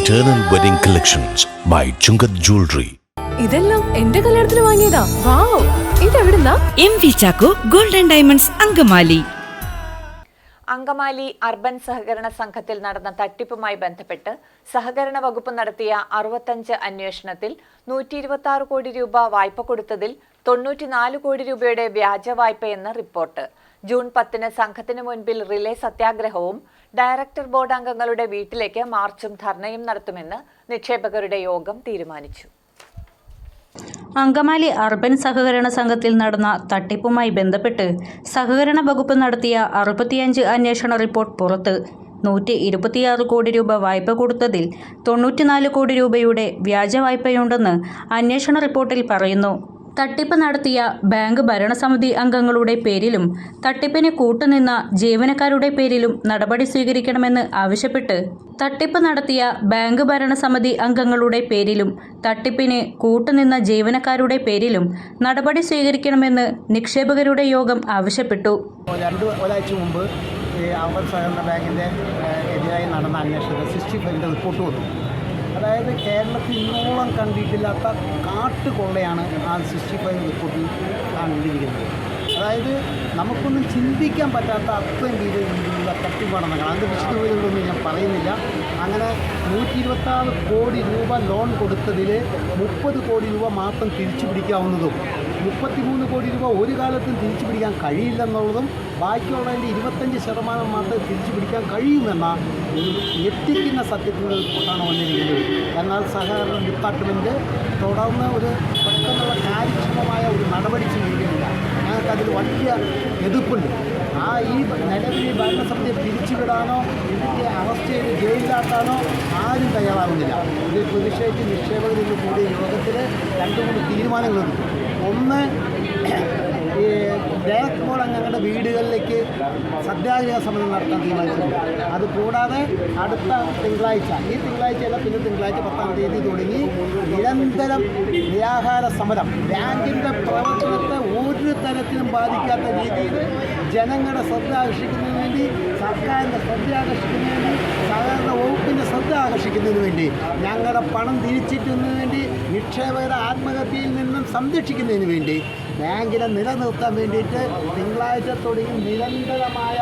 Eternal Wedding Collections by Chungat Jewelry. ഇതെല്ലാം എന്റെ കല്യാണത്തിന് വാങ്ങിയതാ. വാവ്, ഇതെവിടുന്നാ? MV Chacko Gold and Diamonds Angamaly. Angamaly urban സഹകരണ സംഘത്തിൽ നടന്ന തട്ടിപ്പുമായി ബന്ധപ്പെട്ട് സഹകരണ വകുപ്പ് നടത്തിയ 65 അന്വേഷണത്തിൽ 126 കോടി രൂപ വായ്പ കൊടുത്തതിൽ 94 കോടി രൂപയുടെ വ്യാജ വായ്പയെന്ന് റിപ്പോർട്ട്. ജൂൺ 10 സംഘത്തിന് മുൻപിൽ റിലേ സത്യാഗ്രഹവും ഡയറക്ടർ ബോർഡ് അംഗങ്ങളുടെ വീട്ടിലേക്ക് മാർച്ചും ധർണയും നടത്തുമെന്ന് നിക്ഷേപകരുടെ യോഗം തീരുമാനിച്ചു. അങ്കമാലി അർബൻ സഹകരണ സംഘത്തിൽ നടന്ന തട്ടിപ്പുമായി ബന്ധപ്പെട്ട് സഹകരണ വകുപ്പ് നടത്തിയ 65 അന്വേഷണ റിപ്പോർട്ട് പുറത്ത്. 126 കോടി രൂപ വായ്പ കൊടുത്തതിൽ 94 കോടി രൂപയുടെ വ്യാജ വായ്പയുണ്ടെന്ന് അന്വേഷണ റിപ്പോർട്ടിൽ പറയുന്നു. തട്ടിപ്പ് നടത്തിയ ബാങ്ക് ഭരണസമിതി അംഗങ്ങളുടെ പേരിലും തട്ടിപ്പിന് കൂട്ടുനിന്ന ജീവനക്കാരുടെ പേരിലും നടപടി സ്വീകരിക്കണമെന്ന് ആവശ്യപ്പെട്ട് തട്ടിപ്പ് നടത്തിയ ബാങ്ക് ഭരണസമിതി അംഗങ്ങളുടെ പേരിലും തട്ടിപ്പിന് കൂട്ടുനിന്ന ജീവനക്കാരുടെ പേരിലും നടപടി സ്വീകരിക്കണമെന്ന് നിക്ഷേപകരുടെ യോഗം ആവശ്യപ്പെട്ടു. ഒരാഴ്ച മുമ്പ് അർബൻ സഹകരണ ബാങ്കിൻ്റെ എതിരായി നടന്ന അന്വേഷണത്തിൽ 65 റിപ്പോർട്ട് വന്നു. അതായത് കേരളത്തിൽ ഇന്നോളം കണ്ടിട്ടില്ലാത്ത കാട്ടുകൊള്ളയാണ് ആ 65 റിപ്പോർട്ടിൽ കണ്ടിരിക്കുന്നത്. അതായത് നമുക്കൊന്നും ചിന്തിക്കാൻ പറ്റാത്ത അത്രയും രീതിയിലുള്ള തട്ടിപ്പാണ് നടക്കുന്നത്. അതിൻ്റെ വിശദവിവരങ്ങളൊന്നും ഞാൻ പറയുന്നില്ല. അങ്ങനെ 126 കോടി രൂപ ലോൺ കൊടുത്തതിൽ 30 കോടി രൂപ മാത്രം തിരിച്ചു പിടിക്കാവുന്നതും 33 കോടി രൂപ ഒരു കാലത്തും തിരിച്ചു പിടിക്കാൻ കഴിയില്ലെന്നുള്ളതും ബാക്കിയുള്ളതിൻ്റെ 25% മാത്രമേ തിരിച്ചു പിടിക്കാൻ കഴിയുമെന്ന ഒരു ഞെട്ടിക്കുന്ന സത്യത്തിൻ്റെ റിപ്പോർട്ടാണ് വന്നിരിക്കുന്നത്. എന്നാൽ സഹകരണ ഡിപ്പാർട്ട്മെൻറ്റ് തുടർന്ന് ഒരു പെട്ടെന്നുള്ള കാര്യക്ഷമമായ ഒരു നടപടി സ്വീകരിക്കുന്നില്ല. ഞങ്ങൾക്കതിൽ വലിയ എതിർപ്പുണ്ട്. ഈ നിലവിൽ ഭരണസമിതിയെ പിരിച്ചുവിടാനോ ഇതിൻ്റെ അറസ്റ്റ് ചെയ്ത് ജയിലിലാക്കാനോ ആരും തയ്യാറാകുന്നില്ല. ഇത് പ്രതിഷേധിച്ച് നിക്ഷേപകരിൽ കൂടിയ യോഗത്തിൽ 2-3 തീരുമാനങ്ങളുണ്ട്. ഒന്ന്, ഈ ഡയറക്ടർ ബോർഡ് അംഗങ്ങളുടെ വീടുകളിലേക്ക് സത്യാഗ്രഹ സമരം നടത്താൻ തീരുമാനിച്ചിട്ടുണ്ട്. അതുകൂടാതെ അടുത്ത തിങ്കളാഴ്ച, ഈ തിങ്കളാഴ്ചയല്ല പിന്നെ തിങ്കളാഴ്ച 10-ാം തീയതി തുടങ്ങി നിരന്തരം നിരാഹാര സമരം ബാങ്കിൻ്റെ പ്രവർത്തനത്തെ ഒരു തരത്തിലും ബാധിക്കാത്ത രീതിയിൽ ജനങ്ങളുടെ ശ്രദ്ധ ആകർഷിക്കുന്നതിന് വേണ്ടി, സർക്കാരിൻ്റെ ശ്രദ്ധ ആകർഷിക്കുന്നതിന് വേണ്ടി, സഹകരണ വകുപ്പിൻ്റെ ശ്രദ്ധ ആകർഷിക്കുന്നതിന് വേണ്ടി, ഞങ്ങളുടെ പണം തിരിച്ചിട്ടുന്നതിന് വേണ്ടി, നിക്ഷേപകരുടെ ആത്മഹത്യയിൽ നിന്നും സംരക്ഷിക്കുന്നതിന് വേണ്ടി ബാങ്കിനെ നിലനിർത്താൻ വേണ്ടിയിട്ട് തിങ്കളാഴ്ച തുടങ്ങി നിരന്തരമായ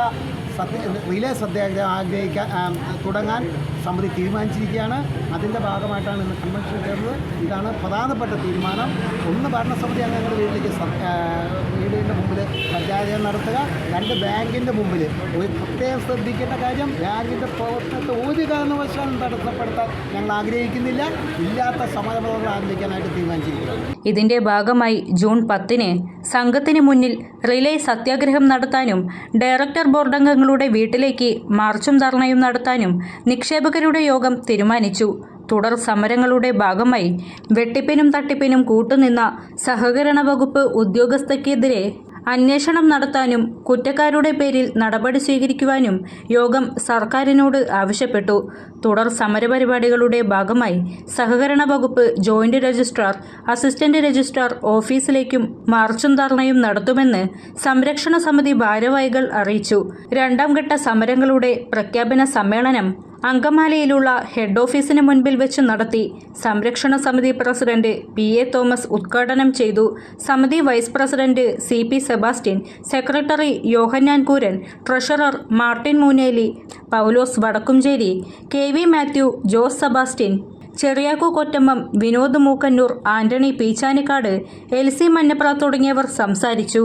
റിലേ സത്യാഗ്രഹം തുടങ്ങാൻ സമിതി തീരുമാനിച്ചിരിക്കുകയാണ്. അതിൻ്റെ ഭാഗമായിട്ടാണ് ഇന്ന് കൺവെൻഷൻ ചേർന്നത്. ഇതാണ് പ്രധാനപ്പെട്ട തീരുമാനം. ഒന്ന്, ഭരണസമിതി അംഗങ്ങളുടെ വീടിൻ്റെ മുമ്പിൽ സത്യാഗ്രഹം നടത്തുക. 2, ബാങ്കിൻ്റെ മുമ്പിൽ ഒരു പ്രത്യേകം ശ്രദ്ധിക്കേണ്ട കാര്യം, ബാങ്കിൻ്റെ പ്രവർത്തനത്തെ ഒരു കാരണവശാലും തടസ്സപ്പെടുത്താൻ ഞങ്ങൾ ആഗ്രഹിക്കുന്നില്ല. ഇല്ലാത്ത സമരമുറകൾ ആരംഭിക്കാനായിട്ട് തീരുമാനിച്ചിരിക്കുകയാണ്. ഇതിന്റെ ഭാഗമായി ജൂൺ 10 സംഘത്തിന് മുന്നിൽ റിലേ സത്യാഗ്രഹം നടത്താനും ഡയറക്ടർ ബോർഡ് അംഗങ്ങളുടെ വീട്ടിലേക്ക് മാർച്ചും ധർണയും നടത്താനും നിക്ഷേപകരുടെ യോഗം തീരുമാനിച്ചു. തുടർ സമരങ്ങളുടെ ഭാഗമായി വെട്ടിപ്പിനും തട്ടിപ്പിനും കൂട്ടുനിന്ന സഹകരണ വകുപ്പ് ഉദ്യോഗസ്ഥർക്കെതിരെ അന്വേഷണം നടത്താനും കുറ്റക്കാരുടെ പേരിൽ നടപടി സ്വീകരിക്കുവാനും യോഗം സർക്കാരിനോട് ആവശ്യപ്പെട്ടു. തുടർ സമരപരിപാടികളുടെ ഭാഗമായി സഹകരണ വകുപ്പ് ജോയിന്റ് രജിസ്ട്രാർ, അസിസ്റ്റന്റ് രജിസ്ട്രാർ ഓഫീസിലേക്കും മാർച്ചും ധർണയും നടത്തുമെന്ന് സംരക്ഷണ സമിതി ഭാരവാഹികൾ അറിയിച്ചു. 2ാം ഘട്ട സമരങ്ങളുടെ പ്രഖ്യാപന സമ്മേളനം അങ്കമാലിയിലുള്ള ഹെഡ് ഓഫീസിന് മുൻപിൽ വെച്ച് നടത്തി. സംരക്ഷണ സമിതി പ്രസിഡന്റ് PA തോമസ് ഉദ്ഘാടനം ചെയ്തു. സമിതി vice president CP Sebastian, secretary Yohannan Kooran, treasurer Martin Mooneli, Paulose Vadakkumchery, KV Mathew, Jose Sebastian, Cheriyakku Kottammam, Vinod Mookkannoor, Antony Peechanikkad, LC Mannapra തുടങ്ങിയവർ സംസാരിച്ചു.